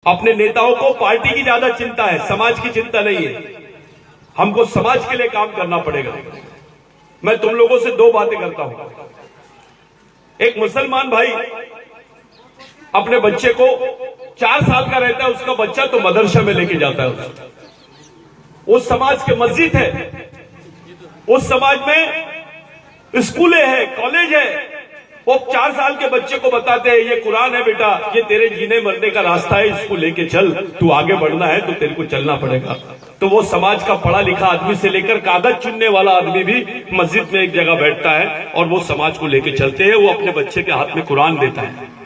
अपने नेताओं को पार्टी की ज्यादा चिंता है, समाज की चिंता नहीं है। हमको समाज के लिए काम करना पड़ेगा। मैं तुम लोगों से दो बातें करता हूं। एक मुसलमान भाई अपने बच्चे को 4 साल का रहता है, उसका बच्चा तो मदरसा में लेके जाता है उसको। उस समाज के मस्जिद है, उस समाज में स्कूलें है, कॉलेज है। वो 4 साल के बच्चे को बताते हैं ये कुरान है बेटा, ये तेरे जीने मरने का रास्ता है, इसको लेके चल, तू आगे बढ़ना है तो तेरे को चलना पड़ेगा। तो वो समाज का पढ़ा लिखा आदमी से लेकर कागज चुनने वाला आदमी भी मस्जिद में एक जगह बैठता है और वो समाज को लेके चलते हैं। वो अपने बच्चे के हाथ में कुरान देता है।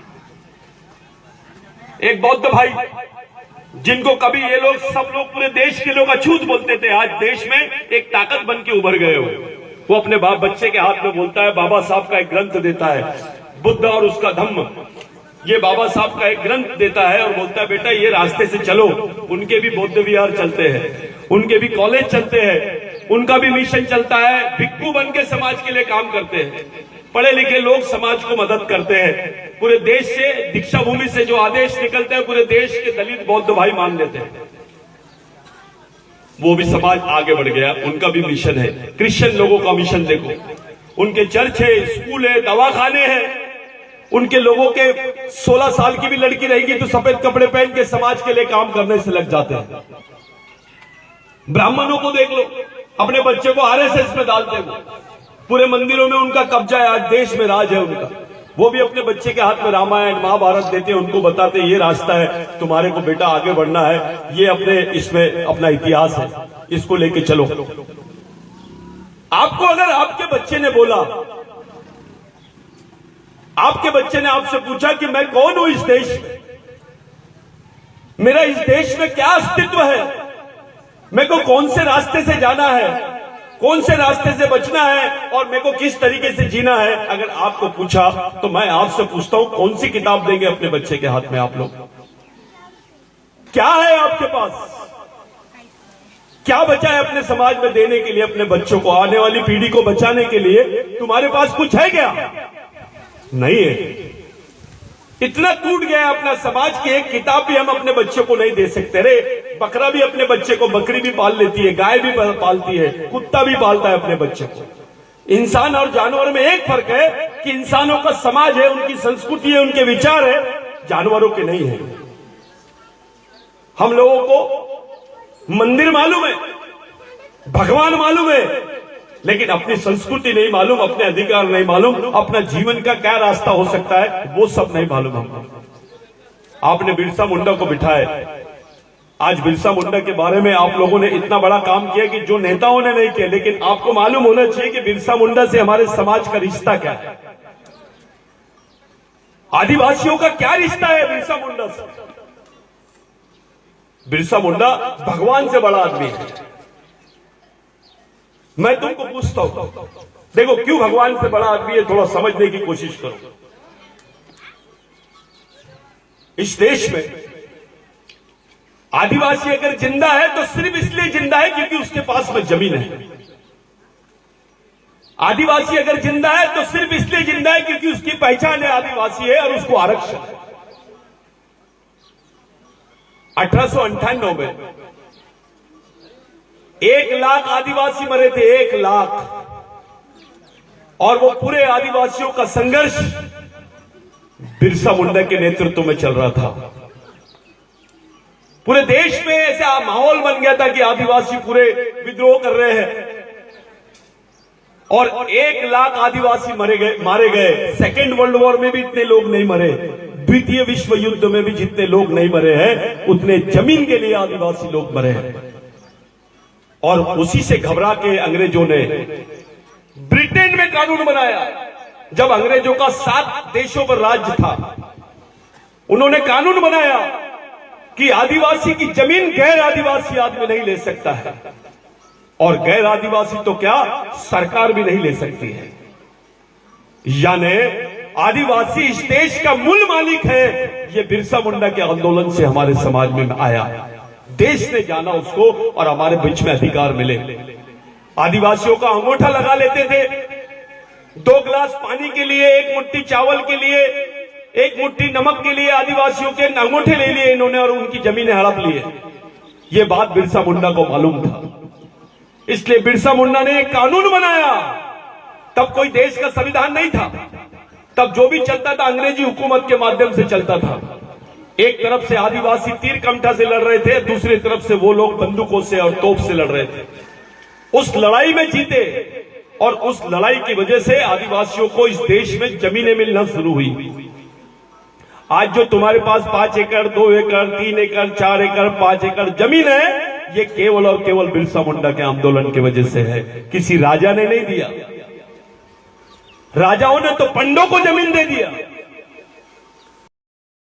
एक बौद्ध भाई जिनको कभी ये लोग सब लोग पूरे देश के लोग अछूत बोलते थे, आज देश में एक ताकत बन के उभर गए हो। वो अपने बाप बच्चे के हाथ में बोलता है, बाबा साहब का एक ग्रंथ देता है, बुद्ध और उसका धम्म, ये बाबा साहब का एक ग्रंथ देता है और बोलता है बेटा ये रास्ते से चलो। उनके भी बौद्ध विहार चलते हैं, उनके भी कॉलेज चलते हैं, उनका भी मिशन चलता है। भिक्खू बन के समाज के लिए काम करते हैं। पढ़े लिखे लोग समाज को मदद करते हैं। पूरे देश से दीक्षा भूमि से जो आदेश निकलते हैं पूरे देश के दलित बौद्ध भाई मान लेते हैं। वो भी समाज आगे बढ़ गया, उनका भी मिशन है। क्रिश्चियन लोगों का मिशन देखो, उनके चर्च है, स्कूल है, दवाखाने हैं। उनके लोगों के 16 साल की भी लड़की रहेगी तो सफेद कपड़े पहन के समाज के लिए काम करने से लग जाते हैं। ब्राह्मणों को देख लो, अपने बच्चे को आरएसएस में डालते हैं। पूरे मंदिरों में उनका कब्जा है, आज देश में राज है उनका। वो भी अपने बच्चे के हाथ में रामायण महाभारत देते हैं, उनको बताते हैं ये रास्ता है, तुम्हारे को बेटा आगे बढ़ना है, ये अपने इसमें अपना इतिहास है, इसको लेके चलो। आपको अगर आपके बच्चे ने बोला, आपके बच्चे ने आपसे पूछा कि मैं कौन हूं इस देश में, मेरा इस देश में क्या अस्तित्व है, मेरे को कौन से रास्ते से जाना है, कौन से रास्ते से बचना है और मेरे को किस तरीके से जीना है, अगर आपको पूछा तो मैं आपसे पूछता हूं कौन सी किताब देंगे अपने बच्चे के हाथ में आप लोग? क्या है आपके पास? क्या बचा है अपने समाज में देने के लिए? अपने बच्चों को, आने वाली पीढ़ी को बचाने के लिए तुम्हारे पास कुछ है क्या? नहीं है। इतना टूट गया अपना समाज की एक किताब भी हम अपने बच्चों को नहीं दे सकते। रे बकरा भी अपने बच्चे को, बकरी भी पाल लेती है, गाय भी पालती है, कुत्ता भी पालता है अपने बच्चे को। इंसान और जानवर में एक फर्क है कि इंसानों का समाज है, उनकी संस्कृति है, उनके विचार है, जानवरों के नहीं है। हम लोगों को मंदिर मालूम है, भगवान मालूम है, लेकिन अपनी संस्कृति नहीं मालूम, अपने अधिकार नहीं मालूम, अपना जीवन का क्या रास्ता हो सकता है वो सब नहीं मालूम हमको। आपने बिरसा मुंडा को बिठाया, आज बिरसा मुंडा के बारे में आप लोगों ने इतना बड़ा काम किया कि जो नेताओं ने नहीं किया, लेकिन आपको मालूम होना चाहिए कि बिरसा मुंडा से हमारे समाज का रिश्ता क्या है, आदिवासियों का क्या रिश्ता है बिरसा मुंडा से। बिरसा मुंडा भगवान से बड़ा आदमी है। मैं तुमको पूछता हूं, देखो क्यों भगवान से बड़ा आदमी है, थोड़ा समझने की कोशिश करो। इस देश में आदिवासी अगर जिंदा है तो सिर्फ इसलिए जिंदा है क्योंकि उसके पास में जमीन है। आदिवासी अगर जिंदा है तो सिर्फ इसलिए जिंदा है क्योंकि उसकी पहचान है आदिवासी है और उसको आरक्षण है। 1898 में 1 लाख आदिवासी मरे थे, 1 लाख, और वो पूरे आदिवासियों का संघर्ष बिरसा मुंडा के नेतृत्व में चल रहा था। पूरे देश में ऐसा माहौल बन गया था कि आदिवासी पूरे विद्रोह कर रहे हैं और 1 लाख आदिवासी मारे गए। सेकेंड वर्ल्ड वॉर में भी इतने लोग नहीं मरे, द्वितीय विश्व युद्ध में भी जितने लोग नहीं मरे हैं उतने जमीन के लिए आदिवासी लोग मरे हैं। और उसी से घबरा के अंग्रेजों ने ब्रिटेन में कानून बनाया। जब अंग्रेजों का 7 देशों पर राज्य था, उन्होंने कानून बनाया कि आदिवासी की जमीन गैर आदिवासी आदमी नहीं ले सकता है, और गैर आदिवासी तो क्या सरकार भी नहीं ले सकती है। यानी आदिवासी इस देश का मूल मालिक है। ये बिरसा मुंडा के आंदोलन से हमारे समाज में आया, देश ने जाना उसको और हमारे बीच में अधिकार मिले। आदिवासियों का अंगूठा लगा लेते थे, 2 गिलास पानी के लिए, 1 मुट्ठी चावल के लिए एक मुट्ठी नमक के लिए आदिवासियों के अंगूठे ले लिए इन्होंने और उनकी जमीनें हड़प लिए। ये बात बिरसा मुंडा को मालूम था, इसलिए बिरसा मुंडा ने एक कानून बनाया। तब कोई देश का संविधान नहीं था, तब जो भी चलता था अंग्रेजी हुकूमत के माध्यम से चलता था। एक तरफ से आदिवासी तीर कमठा से लड़ रहे थे, दूसरी तरफ से वो लोग बंदूकों से और तोप से लड़ रहे थे। उस लड़ाई में जीते और उस लड़ाई की वजह से आदिवासियों को इस देश में जमीनें मिलना शुरू हुई। आज जो तुम्हारे पास 5 एकड़, 2 एकड़, 3 एकड़, 4 एकड़, 5 एकड़ जमीन है, ये केवल और केवल बिरसा मुंडा के आंदोलन की वजह से है। किसी राजा ने नहीं दिया। राजाओं ने तो पंडों को जमीन दे दिया।